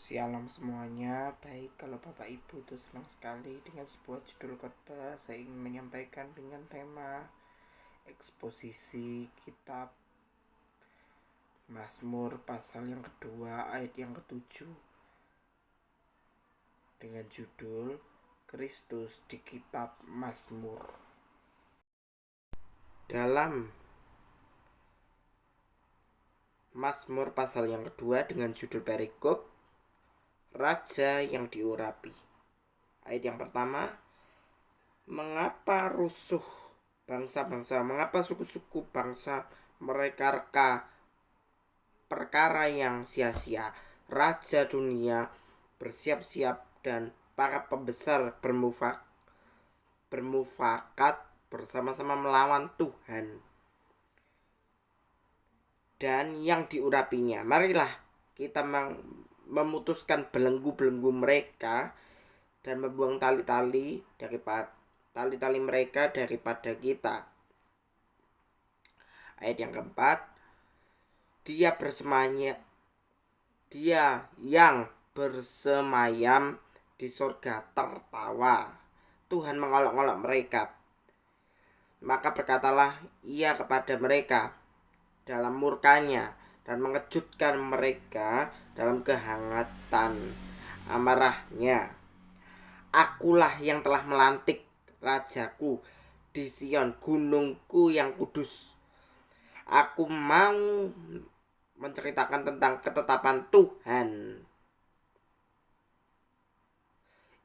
Shalom semuanya. Baik, kalau Bapak Ibu itu senang sekali dengan sebuah judul khotbah, saya ingin menyampaikan dengan tema eksposisi kitab Mazmur pasal yang kedua ayat yang ketujuh dengan judul Kristus di kitab Mazmur. Dalam Mazmur pasal yang kedua dengan judul perikop Raja yang diurapi. Ayat yang pertama, mengapa rusuh bangsa-bangsa, mengapa suku-suku bangsa mereka perkara yang sia-sia. Raja dunia bersiap-siap dan para pembesar bermufakat bersama-sama melawan Tuhan dan yang diurapinya. Marilah kita memutuskan belenggu-belenggu mereka dan membuang tali-tali mereka daripada kita. Ayat yang keempat, dia yang bersemayam di surga tertawa. Tuhan mengolok-olok mereka. Maka berkatalah ia kepada mereka dalam murkanya dan mengejutkan mereka dalam kehangatan amarahnya. Akulah yang telah melantik rajaku di Sion, gunungku yang kudus. Aku mau menceritakan tentang ketetapan Tuhan.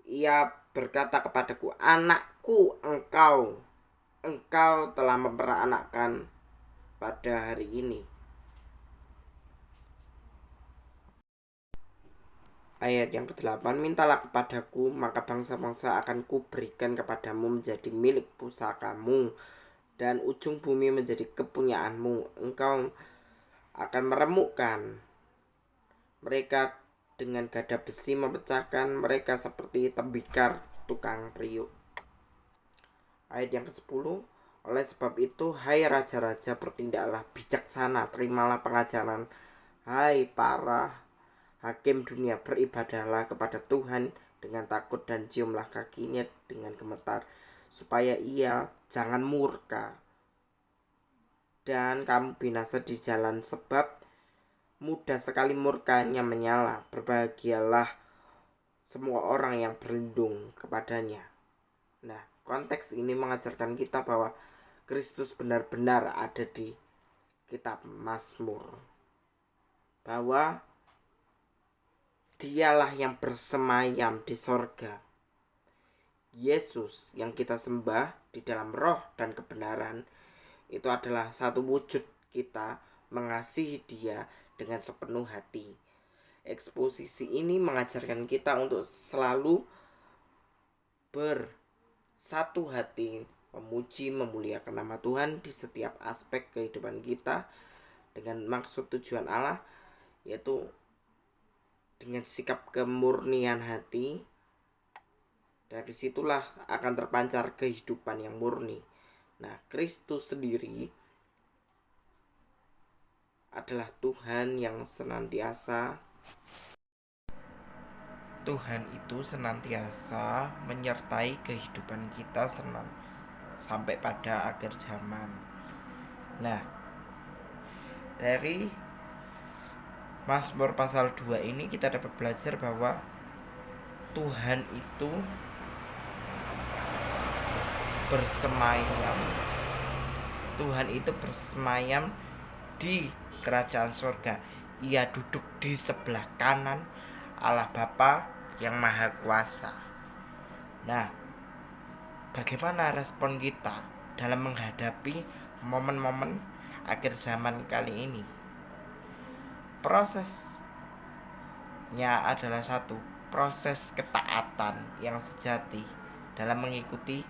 Ia berkata kepadaku, anakku, engkau telah memperanakkan pada hari ini. Ayat yang ke-8, mintalah kepadaku, maka bangsa-bangsa akan kuberikan kepadamu menjadi milik pusakamu, dan ujung bumi menjadi kepunyaanmu. Engkau akan meremukkan mereka dengan gada besi, memecahkan mereka seperti tembikar tukang periuk. Ayat yang ke-10, oleh sebab itu, hai raja-raja, bertindaklah bijaksana, terimalah pengajaran. Hai para hakim dunia, beribadahlah kepada Tuhan dengan takut dan ciumlah kakinya dengan gemetar, supaya ia jangan murka dan kamu binasa di jalan, sebab mudah sekali murkanya menyala. Berbahagialah semua orang yang berlindung kepadanya. Nah, konteks ini mengajarkan kita bahwa Kristus benar-benar ada di kitab Mazmur, bahwa dialah yang bersemayam di sorga. Yesus yang kita sembah di dalam roh dan kebenaran itu adalah satu wujud kita mengasihi dia dengan sepenuh hati. Eksposisi ini mengajarkan kita untuk selalu bersatu hati, memuji, memuliakan nama Tuhan di setiap aspek kehidupan kita dengan maksud tujuan Allah, yaitu dengan sikap kemurnian hati. Dari situlah akan terpancar kehidupan yang murni. Nah, Kristus sendiri adalah Tuhan yang senantiasa menyertai kehidupan kita sampai pada akhir zaman. Nah, dari Mazmur pasal 2 ini kita dapat belajar bahwa Tuhan itu bersemayam di kerajaan surga. Ia duduk di sebelah kanan Allah Bapa yang Maha Kuasa. Nah, bagaimana respon kita dalam menghadapi momen-momen akhir zaman kali ini? Prosesnya adalah satu, proses ketaatan yang sejati dalam mengikuti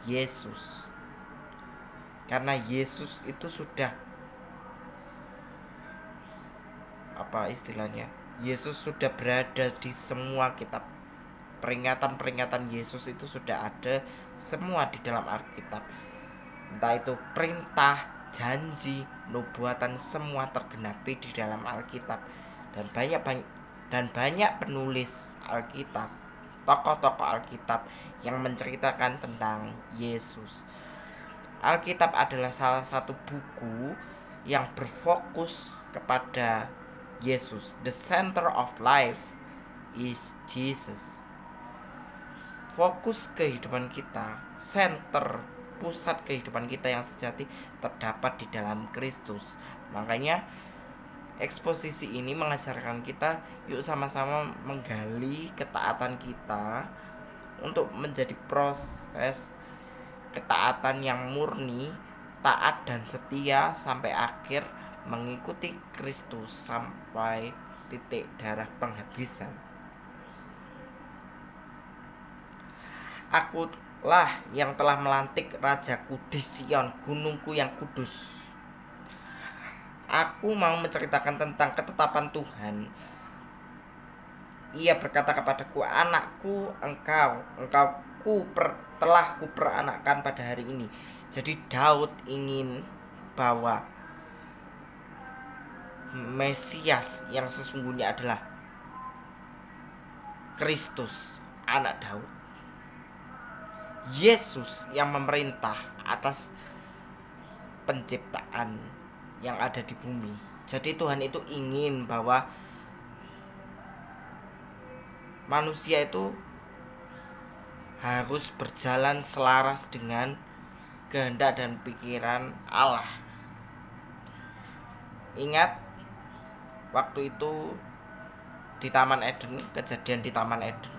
Yesus. Karena Yesus itu sudah Yesus sudah berada di semua kitab. Peringatan-peringatan Yesus itu sudah ada semua di dalam Alkitab. Entah itu perintah, janji, nubuatan, semua tergenapi di dalam Alkitab. Dan banyak Dan banyak penulis Alkitab, tokoh-tokoh Alkitab yang menceritakan tentang Yesus. Alkitab adalah salah satu buku yang berfokus kepada Yesus. The center of life is Jesus. Fokus kehidupan kita, center, pusat kehidupan kita yang sejati terdapat di dalam Kristus. Makanya eksposisi ini mengajarkan kita, yuk sama-sama menggali ketaatan kita untuk menjadi proses ketaatan yang murni, taat dan setia sampai akhir mengikuti Kristus sampai titik darah penghabisan. Akulah yang telah melantik rajaku di Sion, gunungku yang kudus. Aku mau menceritakan tentang ketetapan Tuhan. Ia berkata kepadaku, anakku, engkau telah kuperanakkan pada hari ini. Jadi Daud ingin bahwa Mesias yang sesungguhnya adalah Kristus, anak Daud. Yesus yang memerintah atas penciptaan yang ada di bumi. Jadi Tuhan itu ingin bahwa manusia itu harus berjalan selaras dengan kehendak dan pikiran Allah. Ingat waktu itu di Taman Eden, kejadian di Taman Eden.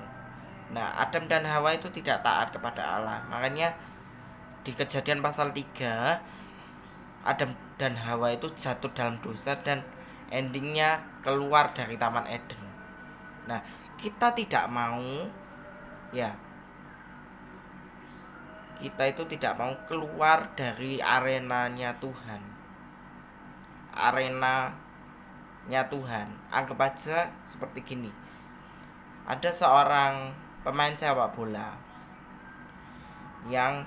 Nah, Adam dan Hawa itu tidak taat kepada Allah. Makanya di Kejadian pasal 3, Adam dan Hawa itu jatuh dalam dosa dan endingnya keluar dari Taman Eden. Nah, kita tidak mau, ya, kita itu tidak mau keluar dari arenanya Tuhan. Arenanya Tuhan. Anggap aja seperti gini. Ada seorang pemain sepak bola yang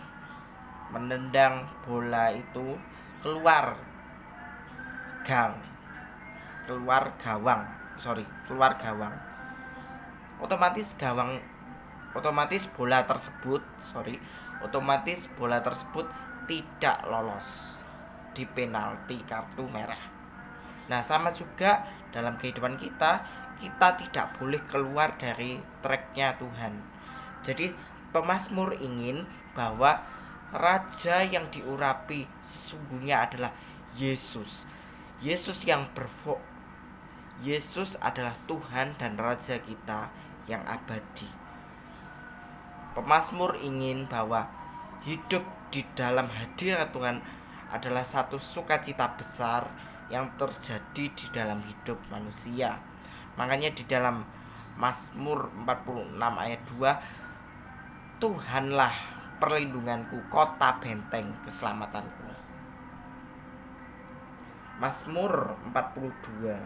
menendang bola itu keluar gawang. Otomatis bola tersebut tidak lolos di penalti kartu merah. Nah, sama juga dalam kehidupan kita tidak boleh keluar dari tracknya Tuhan. Jadi pemazmur ingin bahwa raja yang diurapi sesungguhnya adalah Yesus. Yesus adalah Tuhan dan Raja kita yang abadi. Pemazmur ingin bahwa hidup di dalam hadirat Tuhan adalah satu sukacita besar yang terjadi di dalam hidup manusia. Makanya di dalam Mazmur 46 ayat 2, Tuhanlah perlindunganku, kota benteng keselamatanku. Mazmur 42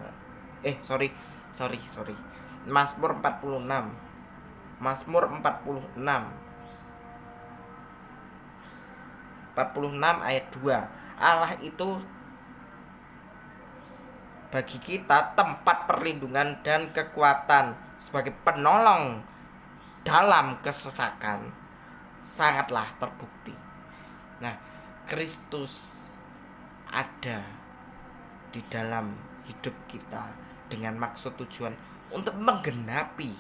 Mazmur 46 ayat 2. Allah itu bagi kita tempat perlindungan dan kekuatan sebagai penolong dalam kesesakan sangatlah terbukti. Nah, Kristus ada di dalam hidup kita dengan maksud tujuan untuk menggenapi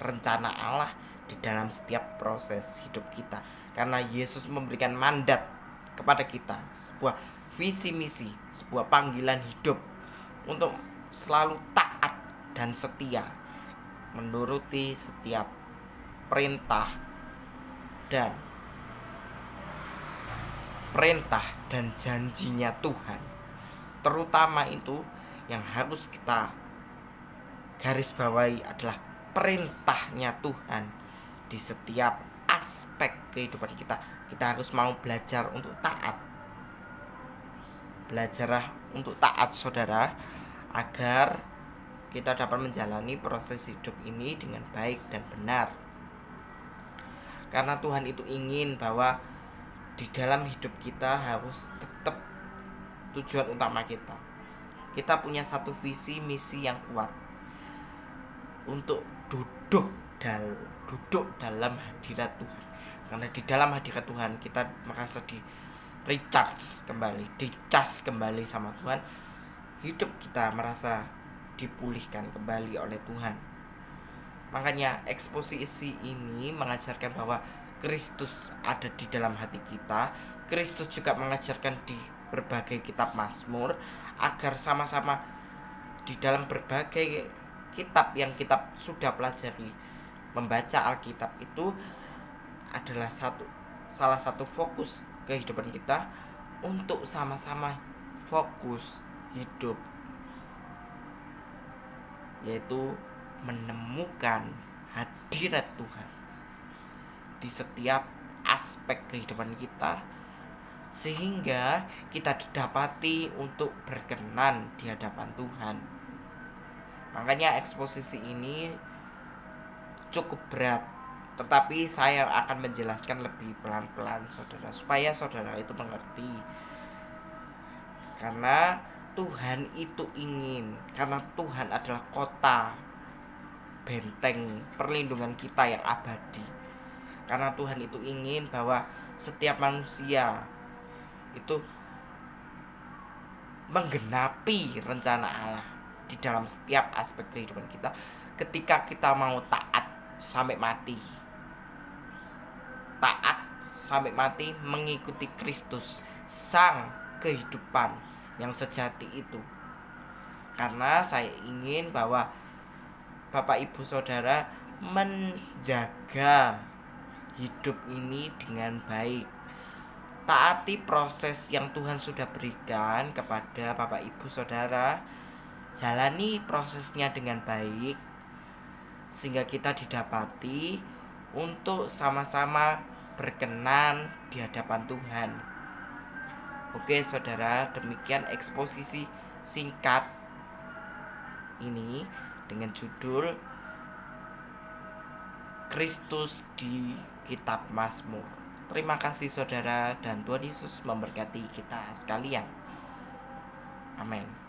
rencana Allah di dalam setiap proses hidup kita. Karena Yesus memberikan mandat kepada kita, sebuah visi misi, sebuah panggilan hidup untuk selalu taat dan setia menuruti setiap perintah dan janjinya Tuhan. Terutama itu yang harus kita garis bawahi adalah perintahnya Tuhan di setiap aspek kehidupan kita. Kita harus mau belajar untuk taat. Belajarlah untuk taat, saudara, agar kita dapat menjalani proses hidup ini dengan baik dan benar. Karena Tuhan itu ingin bahwa di dalam hidup kita harus tetap tujuan utama kita. Kita punya satu visi misi yang kuat. untuk duduk dalam hadirat Tuhan. Karena di dalam hadirat Tuhan kita merasa di dicas kembali sama Tuhan. Hidup kita merasa dipulihkan kembali oleh Tuhan. Makanya eksposisi ini mengajarkan bahwa Kristus ada di dalam hati kita. Kristus juga mengajarkan di berbagai kitab Mazmur agar sama-sama di dalam berbagai kitab yang kita sudah pelajari, membaca Alkitab itu adalah salah satu fokus kehidupan kita untuk sama-sama fokus hidup, yaitu menemukan hadirat Tuhan di setiap aspek kehidupan kita, sehingga kita didapati untuk berkenan di hadapan Tuhan. Makanya eksposisi ini cukup berat, tetapi saya akan menjelaskan lebih pelan-pelan saudara, supaya saudara itu mengerti. Karena Tuhan itu ingin, karena Tuhan adalah kota benteng perlindungan kita yang abadi. Karena Tuhan itu ingin bahwa setiap manusia itu menggenapi rencana Allah di dalam setiap aspek kehidupan kita, ketika kita mau taat sampai mati mengikuti Kristus, sang kehidupan yang sejati itu. Karena saya ingin bahwa Bapak Ibu Saudara menjaga hidup ini dengan baik. Taati proses yang Tuhan sudah berikan kepada Bapak Ibu Saudara. Jalani prosesnya dengan baik, sehingga kita didapati untuk sama-sama berkenan di hadapan Tuhan. Oke saudara, demikian eksposisi singkat ini dengan judul Kristus di Kitab Mazmur. Terima kasih saudara, dan Tuhan Yesus memberkati kita sekalian. Amin.